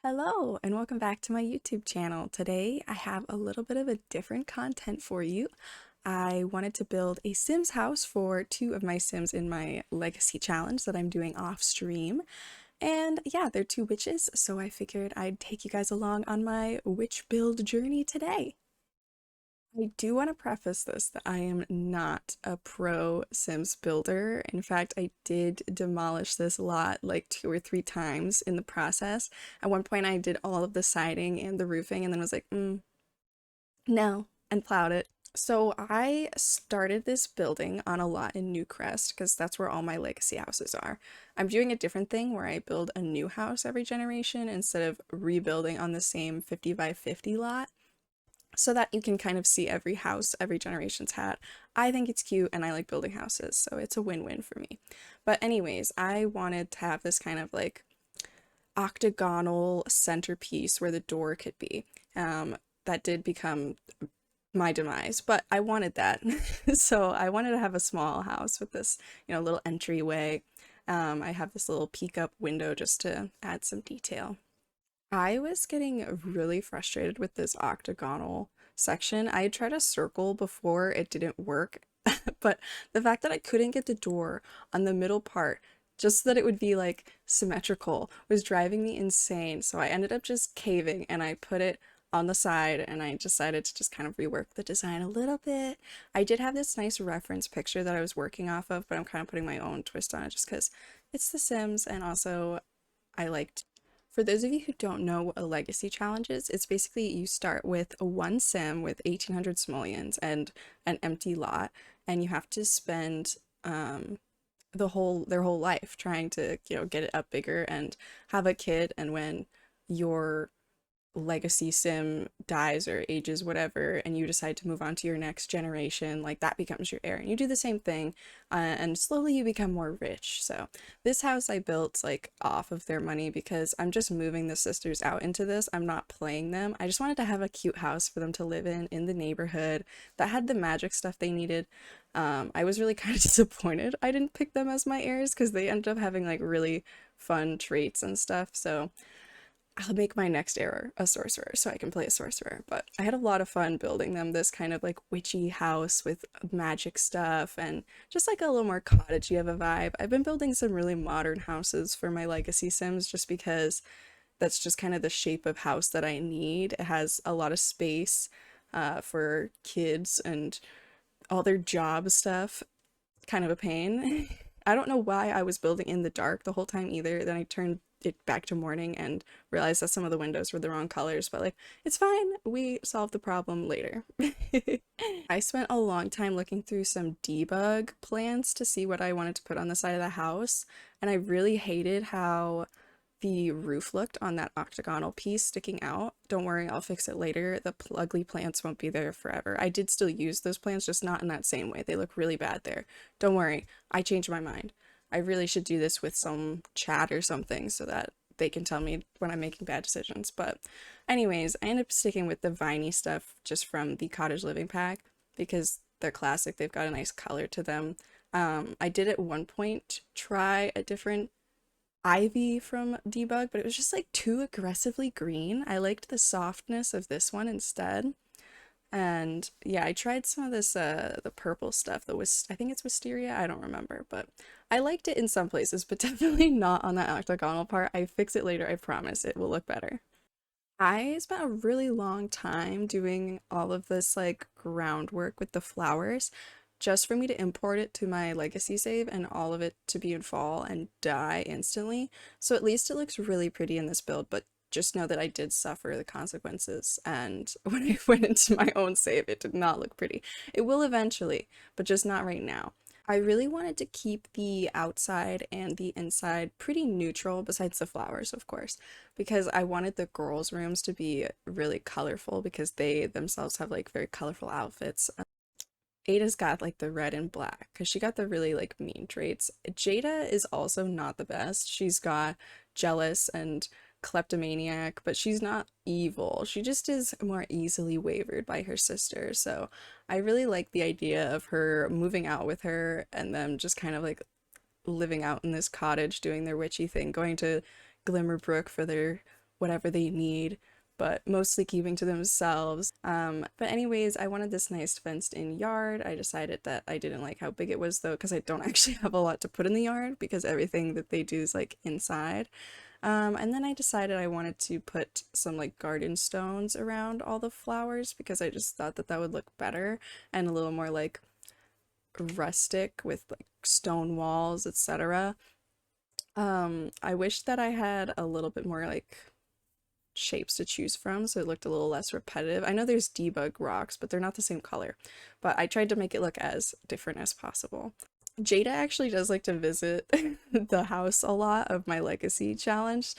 Hello and welcome back to my YouTube channel. Today I have a little bit of a different content for you. I wanted to build a Sims house for two of my Sims in my legacy challenge that I'm doing off stream. And yeah, they're two witches, so I figured I'd take you guys along on my witch build journey today. I do want to preface this that I am not a pro Sims builder. In fact, I did demolish this lot like 2 or 3 times in the process. At one point, I did all of the siding and the roofing and then was like, no, and plowed it. So I started this building on a lot in Newcrest because that's where all my legacy houses are. I'm doing a different thing where I build a new house every generation instead of rebuilding on the same 50 by 50 lot so that you can kind of see every house every generation's had. I think it's cute and I like building houses, so it's a win-win for me. But anyways, I wanted to have this kind of like octagonal centerpiece where the door could be. That did become my demise, but I wanted that. So I wanted to have a small house with this, little entryway. I have this little peek up window just to add some detail. I was getting really frustrated with this octagonal section. I had tried a circle before, it didn't work, but the fact that I couldn't get the door on the middle part, just so that it would be like symmetrical, was driving me insane. So I ended up just caving and I put it on the side and I decided to just kind of rework the design a little bit. I did have this nice reference picture that I was working off of, but I'm kind of putting my own twist on it just because it's The Sims and also I liked. For those of you who don't know what a legacy challenge is, it's basically you start with a one sim with 1800 simoleons and an empty lot, and you have to spend their whole life trying to, get it up bigger and have a kid, and when your legacy sim dies or ages whatever and you decide to move on to your next generation, like that becomes your heir and you do the same thing, and slowly you become more rich. So this house I built like off of their money because I'm just moving the sisters out into this. I'm not playing them. I just wanted to have a cute house for them to live in the neighborhood that had the magic stuff they needed. I was really kind of disappointed I didn't pick them as my heirs because they ended up having like really fun traits and stuff. So I'll make my next heir a sorcerer so I can play a sorcerer. But I had a lot of fun building them this kind of like witchy house with magic stuff and just like a little more cottagey of a vibe. I've been building some really modern houses for my legacy sims just because that's just kind of the shape of house that I need. It has a lot of space for kids and all their job stuff. Kind of a pain. I don't know why I was building in the dark the whole time either. Then I turned it back to morning and realized that some of the windows were the wrong colors, but like, it's fine. We solved the problem later. I spent a long time looking through some debug plans to see what I wanted to put on the side of the house, and I really hated how the roof looked on that octagonal piece sticking out. Don't worry, I'll fix it later. The ugly plants won't be there forever. I did still use those plants, just not in that same way. They look really bad there. Don't worry, I changed my mind. I really should do this with some chat or something so that they can tell me when I'm making bad decisions. But anyways, I ended up sticking with the viney stuff just from the cottage living pack because they're classic. They've got a nice color to them. I did at one point try a different ivy from debug, but it was just like too aggressively green. I liked the softness of this one instead. And yeah, I tried some of this the purple stuff that was, I think it's wisteria, I don't remember, but I liked it in some places, but definitely not on that octagonal part. I fix it later, I promise it will look better. I spent a really long time doing all of this like groundwork with the flowers just for me to import it to my legacy save and all of it to be in fall and die instantly. So at least it looks really pretty in this build, but just know that I did suffer the consequences, and when I went into my own save, it did not look pretty. It will eventually, but just not right now. I really wanted to keep the outside and the inside pretty neutral, besides the flowers, of course, because I wanted the girls' rooms to be really colorful because they themselves have like very colorful outfits. Ada's got like the red and black because she got the really like mean traits. Jada is also not the best. She's got jealous and kleptomaniac, but she's not evil. She just is more easily wavered by her sister. So I really like the idea of her moving out with her and them just kind of like living out in this cottage doing their witchy thing, going to Glimmerbrook for their whatever they need, but mostly keeping to themselves. But anyways, I wanted this nice fenced in yard. I decided that I didn't like how big it was though, because I don't actually have a lot to put in the yard because everything that they do is like inside. And then I decided I wanted to put some like garden stones around all the flowers because I just thought that that would look better and a little more like rustic with like stone walls, etc. I wish that I had a little bit more like shapes to choose from so it looked a little less repetitive. I know there's debug rocks, but they're not the same color. But I tried to make it look as different as possible. Jada actually does like to visit the house a lot of my legacy challenge.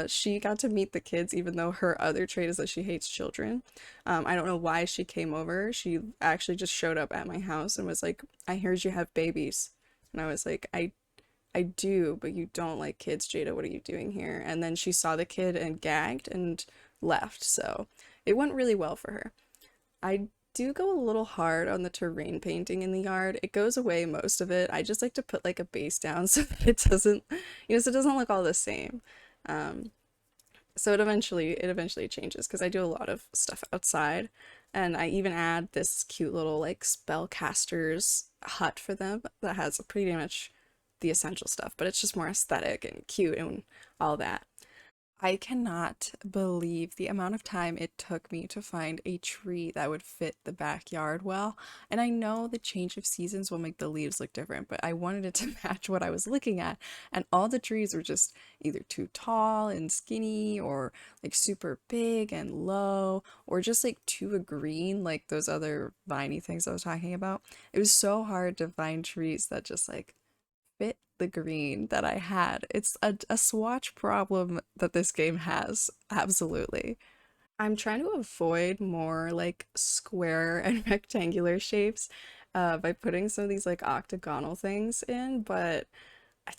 She got to meet the kids even though her other trait is that she hates children. I don't know why she came over. She actually just showed up at my house and was like, I heard you have babies. And I was like, I do, but you don't like kids, Jada. What are you doing here? And then she saw the kid and gagged and left. So it went really well for her. I do go a little hard on the terrain painting in the yard. It goes away most of it. I just like to put like a base down so that it doesn't, so it doesn't look all the same. Um, so it eventually changes because I do a lot of stuff outside, and I even add this cute little like spellcaster's hut for them that has pretty much the essential stuff, but it's just more aesthetic and cute and all that. I cannot believe the amount of time it took me to find a tree that would fit the backyard well. And I know the change of seasons will make the leaves look different, but I wanted it to match what I was looking at. And all the trees were just either too tall and skinny, or like super big and low, or just like too green, like those other viney things I was talking about. It was so hard to find trees that just like fit the green that I had. It's a swatch problem that this game has, absolutely. I'm trying to avoid more like square and rectangular shapes by putting some of these like octagonal things in, but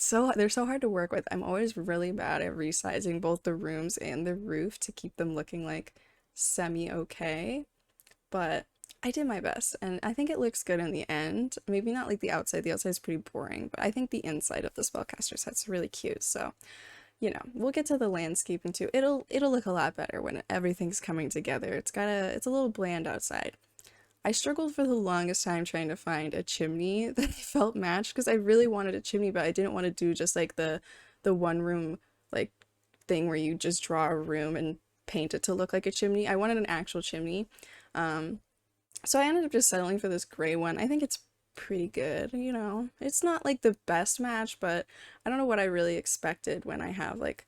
they're so hard to work with. I'm always really bad at resizing both the rooms and the roof to keep them looking like semi-okay, but I did my best and I think it looks good in the end. Maybe not like the outside. The outside is pretty boring, but I think the inside of the spellcaster set's really cute. So, we'll get to the landscaping too. It'll look a lot better when everything's coming together. It's a little bland outside. I struggled for the longest time trying to find a chimney that I felt matched because I really wanted a chimney, but I didn't want to do just like the one room like thing where you just draw a room and paint it to look like a chimney. I wanted an actual chimney. Um, so I ended up just settling for this gray one. I think it's pretty good. It's not like the best match, but I don't know what I really expected when I have like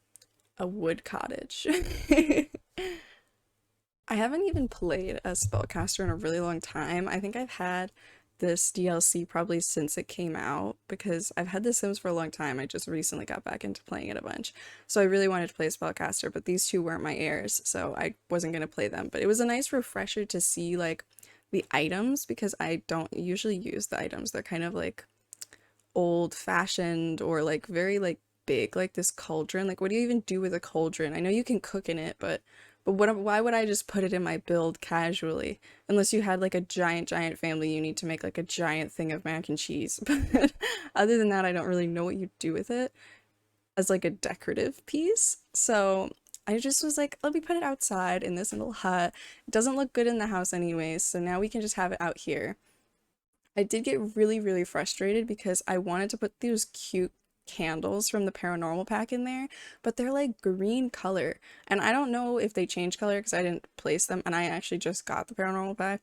a wood cottage. I haven't even played a spellcaster in a really long time. I think I've had this DLC probably since it came out because I've had The Sims for a long time. I just recently got back into playing it a bunch. So I really wanted to play a spellcaster, but these two weren't my heirs, so I wasn't going to play them. But it was a nice refresher to see like the items because I don't usually use the items. They're kind of like old fashioned or like very like big, like this cauldron. Like what do you even do with a cauldron? I know you can cook in it, but why would I just put it in my build casually? Unless you had like a giant family, you need to make like a giant thing of mac and cheese. But other than that, I don't really know what you do with it as like a decorative piece. So I just was like, let me put it outside in this little hut. It doesn't look good in the house anyways, so now we can just have it out here. I did get really frustrated because I wanted to put those cute candles from the paranormal pack in there, but they're like green color. And I don't know if they change color because I didn't place them and I actually just got the paranormal pack.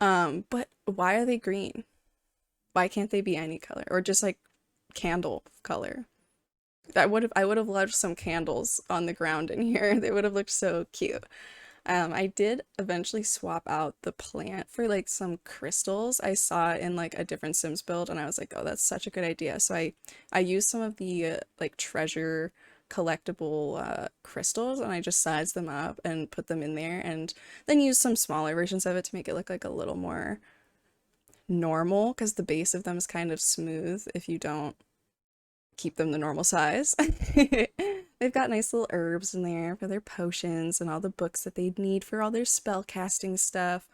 But why are they green? Why can't they be any color or just like candle color? I would have loved some candles on the ground in here. They would have looked so cute. I did eventually swap out the plant for like some crystals I saw in like a different Sims build, and I was like, oh, that's such a good idea. So I used some of the like treasure collectible crystals, and I just sized them up and put them in there, and then used some smaller versions of it to make it look like a little more normal because the base of them is kind of smooth if you don't keep them the normal size. They've got nice little herbs in there for their potions and all the books that they need for all their spell casting stuff.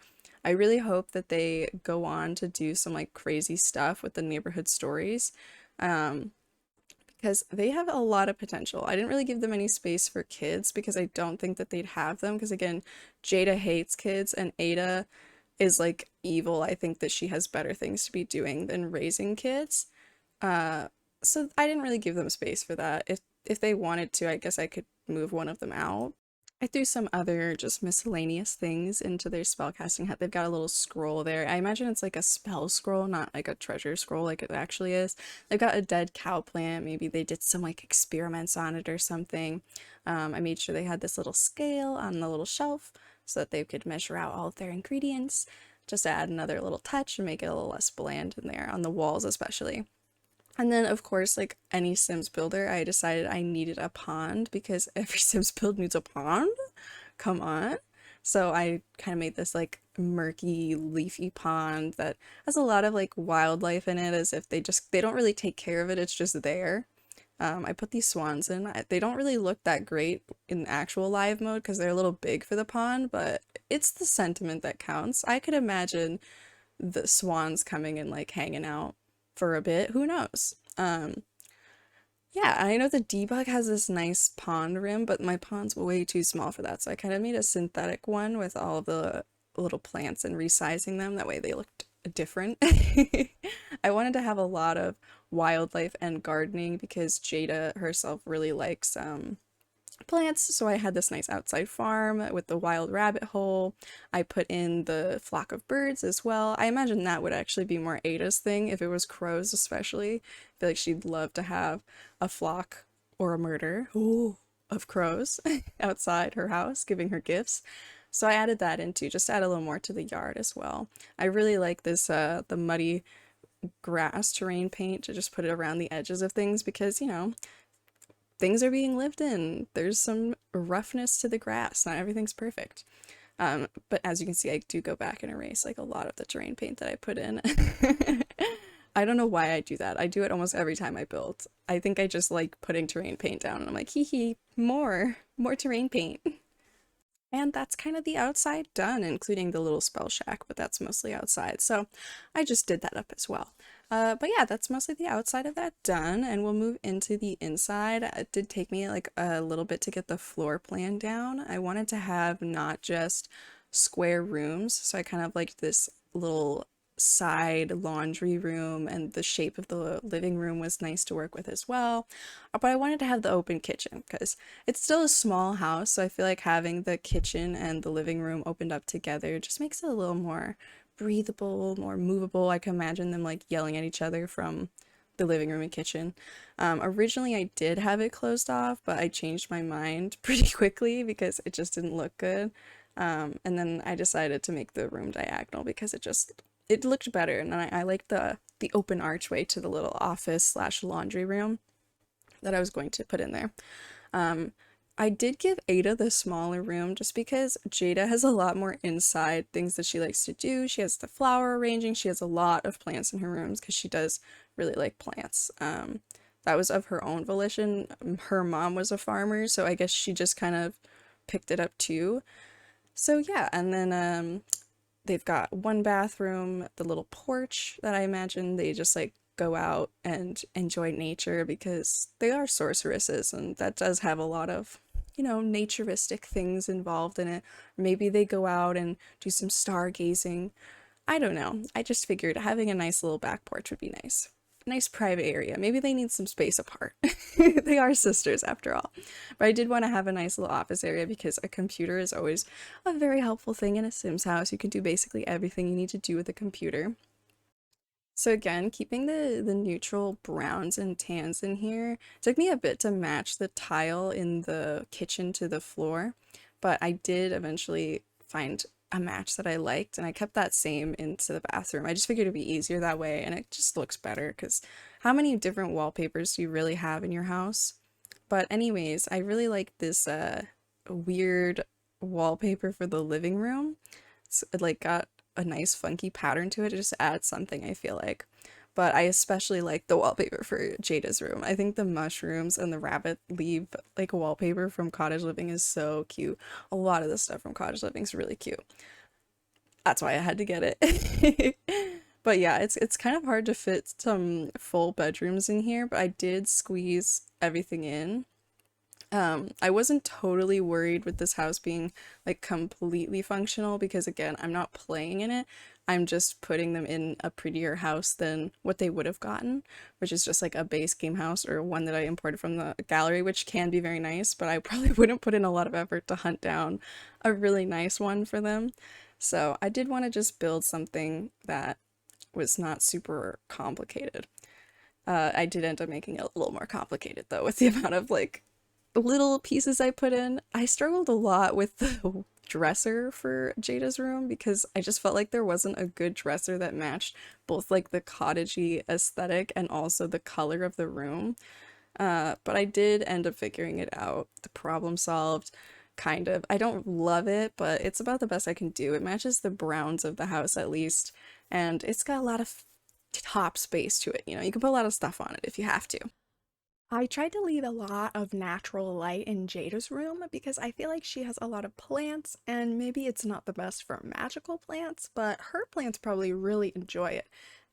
I really hope that they go on to do some like crazy stuff with the neighborhood stories. because they have a lot of potential. I didn't really give them any space for kids because I don't think that they'd have them. Because again, Jada hates kids and Ada is like evil. I think that she has better things to be doing than raising kids. Uh, so I didn't really give them space for that. If they wanted to, I guess I could move one of them out. I threw some other just miscellaneous things into their spellcasting hut. They've got a little scroll there. I imagine it's like a spell scroll, not like a treasure scroll like it actually is. They've got a dead cow plant. Maybe they did some like experiments on it or something. I made sure they had this little scale on the little shelf so that they could measure out all of their ingredients. Just to add another little touch and make it a little less bland in there, on the walls especially. And then, of course, like any Sims builder, I decided I needed a pond because every Sims build needs a pond. Come on. So I kind of made this like murky, leafy pond that has a lot of like wildlife in it, as if they don't really take care of it, it's just there. I put these swans in. They don't really look that great in actual live mode because they're a little big for the pond, but it's the sentiment that counts. I could imagine the swans coming and like hanging out for a bit. Who knows? Yeah, I know the debug has this nice pond rim, but my pond's way too small for that, so I kind of made a synthetic one with all of the little plants and resizing them. That way they looked different. I wanted to have a lot of wildlife and gardening because Jada herself really likes plants, so I had this nice outside farm with the wild rabbit hole. I put in the flock of birds as well. I imagine that would actually be more Ada's thing if it was crows, especially. I feel like she'd love to have a flock or a murder ooh, of crows outside her house giving her gifts. So I added that in too, just to add a little more to the yard as well. I really like this the muddy grass terrain paint to just put it around the edges of things because, things are being lived in. There's some roughness to the grass. Not everything's perfect. But as you can see, I do go back and erase like a lot of the terrain paint that I put in. I don't know why I do that. I do it almost every time I build. I think I just like putting terrain paint down and I'm like, hee hee, more terrain paint. And that's kind of the outside done, including the little spell shack, but that's mostly outside. So I just did that up as well. But yeah, that's mostly the outside of that done, and we'll move into the inside. It did take me like a little bit to get the floor plan down. I wanted to have not just square rooms, so I kind of liked this little side laundry room, and the shape of the living room was nice to work with as well. But I wanted to have the open kitchen because it's still a small house, so I feel like having the kitchen and the living room opened up together just makes it a little more breathable, more movable. I can imagine them like yelling at each other from the living room and kitchen. Originally I did have it closed off, but I changed my mind pretty quickly because it just didn't look good. And then I decided to make the room diagonal because it looked better, and I liked the open archway to the little office slash laundry room that I was going to put in there. I did give Ada the smaller room just because Jada has a lot more inside things that she likes to do. She has the flower arranging. She has a lot of plants in her rooms because she does really like plants. That was of her own volition. Her mom was a farmer, so I guess she just kind of picked it up too. So yeah, and then they've got one bathroom, the little porch that I imagine they just like go out and enjoy nature because they are sorceresses, and that does have a lot of, naturistic things involved in it. Maybe they go out and do some stargazing. I don't know. I just figured having a nice little back porch would be nice. Nice private area. Maybe they need some space apart. They are sisters after all. But I did want to have a nice little office area because a computer is always a very helpful thing in a Sims house. You can do basically everything you need to do with a computer. So again, keeping the neutral browns and tans in here, it took me a bit to match the tile in the kitchen to the floor, but I did eventually find a match that I liked, and I kept that same into the bathroom. I just figured it'd be easier that way, and it just looks better, because how many different wallpapers do you really have in your house? But anyways, I really like this weird wallpaper for the living room. It like got a nice funky pattern to it. It just adds something, I feel like. But I especially like the wallpaper for Jada's room. I think the mushrooms and the rabbit leaf like wallpaper from Cottage Living is so cute. A lot of the stuff from Cottage Living is really cute. That's why I had to get it. But yeah, it's kind of hard to fit some full bedrooms in here, but I did squeeze everything in. I wasn't totally worried with this house being like completely functional because again, I'm not playing in it. I'm just putting them in a prettier house than what they would have gotten, which is just like a base game house or one that I imported from the gallery, which can be very nice, but I probably wouldn't put in a lot of effort to hunt down a really nice one for them. So I did want to just build something that was not super complicated. I did end up making it a little more complicated though with the amount of like little pieces I put in. I struggled a lot with the dresser for Jada's room because I just felt like there wasn't a good dresser that matched both like the cottagey aesthetic and also the color of the room. But I did end up figuring it out. The problem solved, kind of. I don't love it, but it's about the best I can do. It matches the browns of the house at least, and it's got a lot of top space to it. You know, you can put a lot of stuff on it if you have to. I tried to leave a lot of natural light in Jada's room because I feel like she has a lot of plants, and maybe it's not the best for magical plants, but her plants probably really enjoy it.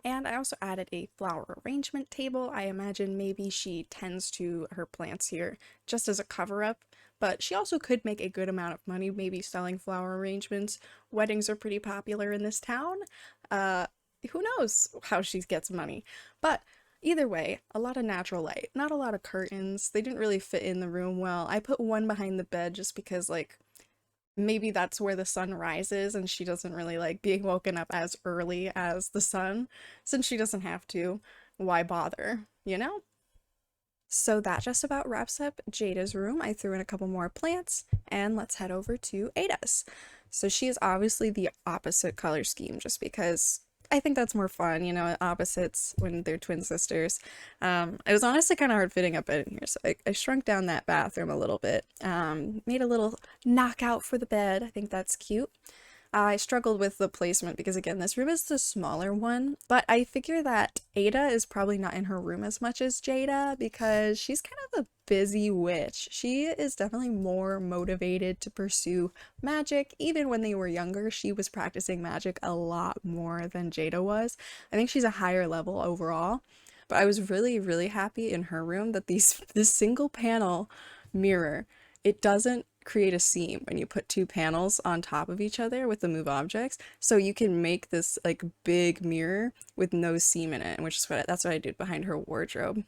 And I also added a flower arrangement table. I imagine maybe she tends to her plants here just as a cover up, but she also could make a good amount of money maybe selling flower arrangements. Weddings are pretty popular in this town. Uh, who knows how she gets money? But either way, a lot of natural light, not a lot of curtains. They didn't really fit in the room well. I put one behind the bed just because, like, maybe that's where the sun rises and she doesn't really like being woken up as early as the sun. Since she doesn't have to, why bother, you know? So that just about wraps up Jada's room. I threw in a couple more plants, and let's head over to Ada's. So she is obviously the opposite color scheme just because I think that's more fun, you know, opposites when they're twin sisters. It was honestly kind of hard fitting a bed in here, so I shrunk down that bathroom a little bit. Made a little knockout for the bed. I think that's cute. I struggled with the placement because again, this room is the smaller one, but I figure that Ada is probably not in her room as much as Jada because she's kind of a busy witch. She is definitely more motivated to pursue magic. Even when they were younger, she was practicing magic a lot more than Jada was. I think she's a higher level overall. But I was really, really happy in her room that this single panel mirror, it doesn't create a seam when you put two panels on top of each other with the move objects. So you can make this like big mirror with no seam in it, which is that's what I did behind her wardrobe.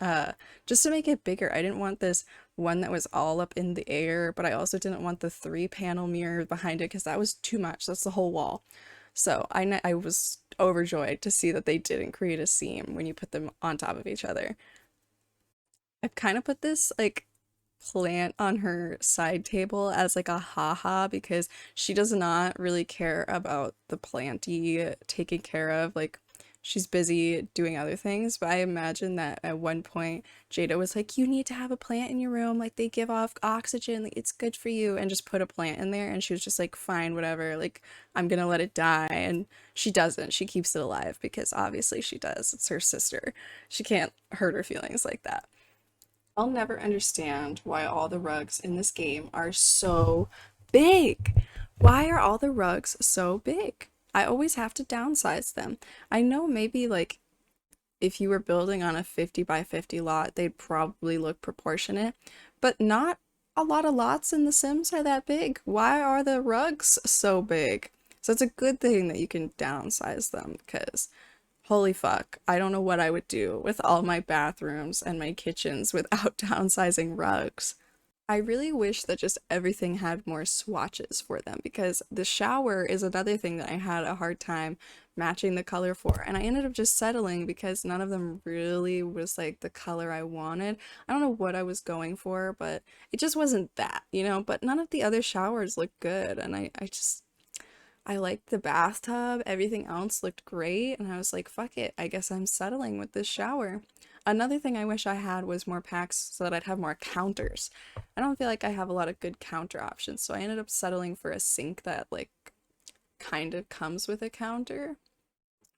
Uh, just to make it bigger. I didn't want this one that was all up in the air, but I also didn't want the three panel mirror behind it because that was too much. That's the whole wall. So I was overjoyed to see that they didn't create a seam when you put them on top of each other. I've kind of put this like plant on her side table as like a haha because she does not really care about the planty taken care of. Like she's busy doing other things, but I imagine that at one point Jada was like, "You need to have a plant in your room. Like they give off oxygen. Like it's good for you." And just put a plant in there, and she was just like, "Fine, whatever. Like I'm gonna let it die." And she doesn't. She keeps it alive because obviously she does. It's her sister. She can't hurt her feelings like that. I'll never understand why all the rugs in this game are so big. Why are all the rugs so big? I always have to downsize them. I know maybe like if you were building on a 50 by 50 lot, they'd probably look proportionate, but not a lot of lots in The Sims are that big. Why are the rugs so big? So it's a good thing that you can downsize them because holy fuck, I don't know what I would do with all my bathrooms and my kitchens without downsizing rugs. I really wish that just everything had more swatches for them because the shower is another thing that I had a hard time matching the color for. And I ended up just settling because none of them really was like the color I wanted. I don't know what I was going for, but it just wasn't that, you know? But none of the other showers looked good. And I liked the bathtub, everything else looked great, and I was like, fuck it, I guess I'm settling with this shower. Another thing I wish I had was more packs so that I'd have more counters. I don't feel like I have a lot of good counter options, so I ended up settling for a sink that like kind of comes with a counter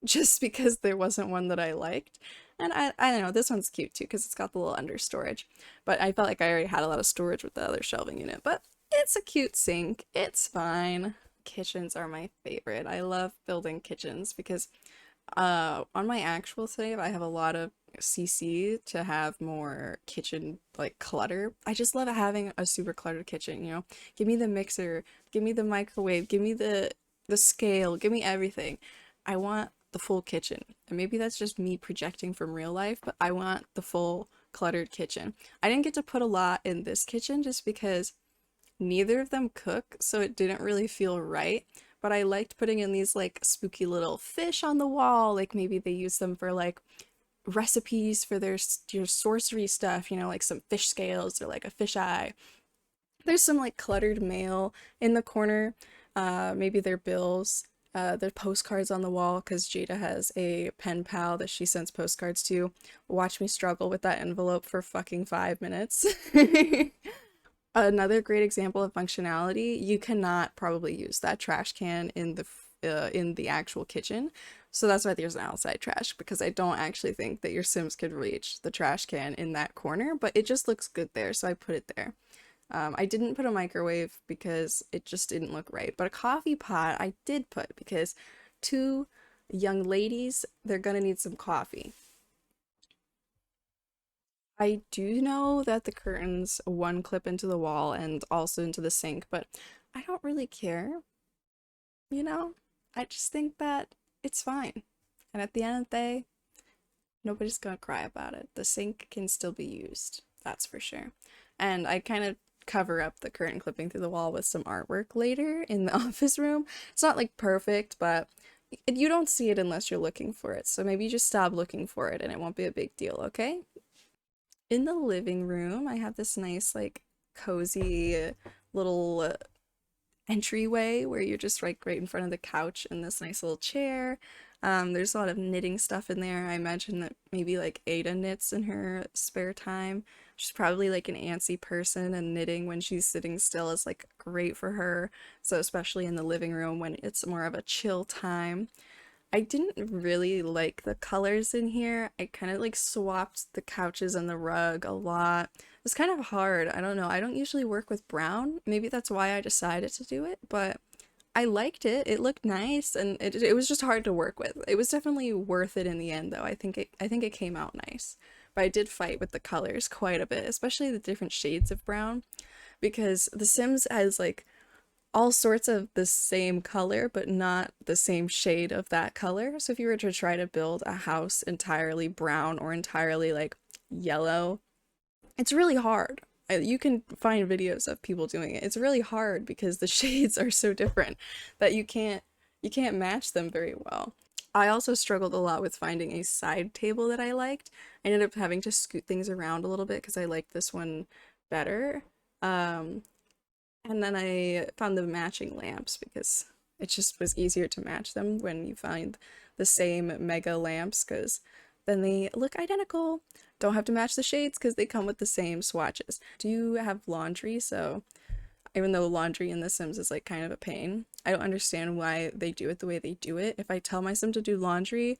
just because there wasn't one that I liked. And I don't know, this one's cute too because it's got the little under storage. But I felt like I already had a lot of storage with the other shelving unit. But it's a cute sink. It's fine. Kitchens are my favorite. I love building kitchens because On my actual save, I have a lot of CC to have more kitchen like clutter. I just love having a super cluttered kitchen, you know? Give me the mixer, give me the microwave, give me the scale, give me everything. I want the full kitchen. And maybe that's just me projecting from real life, but I want the full cluttered kitchen. I didn't get to put a lot in this kitchen just because neither of them cook, so it didn't really feel right. But I liked putting in these like spooky little fish on the wall. Like maybe they use them for like recipes for your sorcery stuff, you know, like some fish scales or like a fish eye. There's some like cluttered mail in the corner. Maybe their bills. Their postcards on the wall because Jada has a pen pal that she sends postcards to. Watch me struggle with that envelope for fucking 5 minutes. Another great example of functionality, you cannot probably use that trash can in the actual kitchen. So that's why there's an outside trash because I don't actually think that your Sims could reach the trash can in that corner, but it just looks good there, so I put it there. I didn't put a microwave because it just didn't look right, but a coffee pot I did put because two young ladies, they're gonna need some coffee. I do know that the curtains one clip into the wall and also into the sink, but I don't really care, you know? I just think that it's fine. And at the end of the day, nobody's gonna cry about it. The sink can still be used, that's for sure. And I kind of cover up the curtain clipping through the wall with some artwork later in the office room. It's not like perfect, but you don't see it unless you're looking for it. So maybe you just stop looking for it and it won't be a big deal, okay? In the living room, I have this nice, like, cozy little entryway where you're just right in front of the couch in this nice little chair. There's a lot of knitting stuff in there. I imagine that maybe like Ada knits in her spare time. She's probably like an antsy person, and knitting when she's sitting still is like great for her. So especially in the living room when it's more of a chill time. I didn't really like the colors in here. I kind of like swapped the couches and the rug a lot. It's kind of hard. I don't know. I don't usually work with brown. Maybe that's why I decided to do it, but I liked it. It looked nice and it was just hard to work with. It was definitely worth it in the end though. I think it came out nice. But I did fight with the colors quite a bit, especially the different shades of brown because The Sims has like all sorts of the same color, but not the same shade of that color. So if you were to try to build a house entirely brown or entirely like yellow, it's really hard. You can find videos of people doing it. It's really hard because the shades are so different that you can't match them very well. I also struggled a lot with finding a side table that I liked. I ended up having to scoot things around a little bit because I liked this one better. Um, and then I found the matching lamps because it just was easier to match them when you find the same mega lamps because then they look identical. Don't have to match the shades because they come with the same swatches. Do you have laundry? So even though laundry in The Sims is like kind of a pain, I don't understand why they do it the way they do it. If I tell my Sim to do laundry,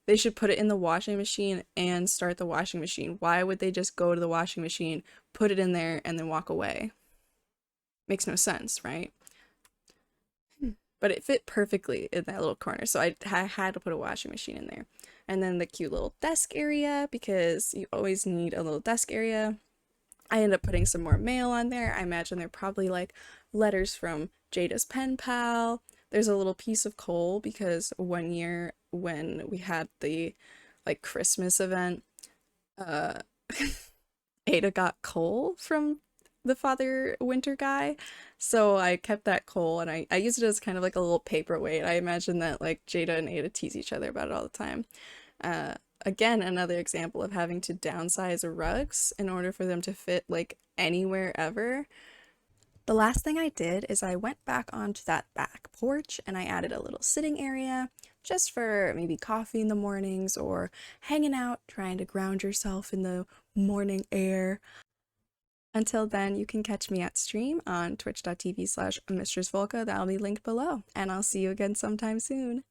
they should put it in the washing machine and start the washing machine. Why would they just go to the washing machine, put it in there, and then walk away? Makes no sense, right? But it fit perfectly in that little corner, so I had to put a washing machine in there. And then the cute little desk area, because you always need a little desk area. I ended up putting some more mail on there. I imagine they're probably like letters from Jada's pen pal. There's a little piece of coal because one year when we had the like Christmas event, uh Ada got coal from the Father Winter guy. So I kept that coal and I used it as kind of like a little paperweight. I imagine that like Jada and Ada tease each other about it all the time. Uh, Again, another example of having to downsize rugs in order for them to fit like anywhere ever. The last thing I did is I went back onto that back porch and I added a little sitting area just for maybe coffee in the mornings or hanging out, trying to ground yourself in the morning air. Until then, you can catch me at stream on twitch.tv/mistressvolka. That'll be linked below, and I'll see you again sometime soon.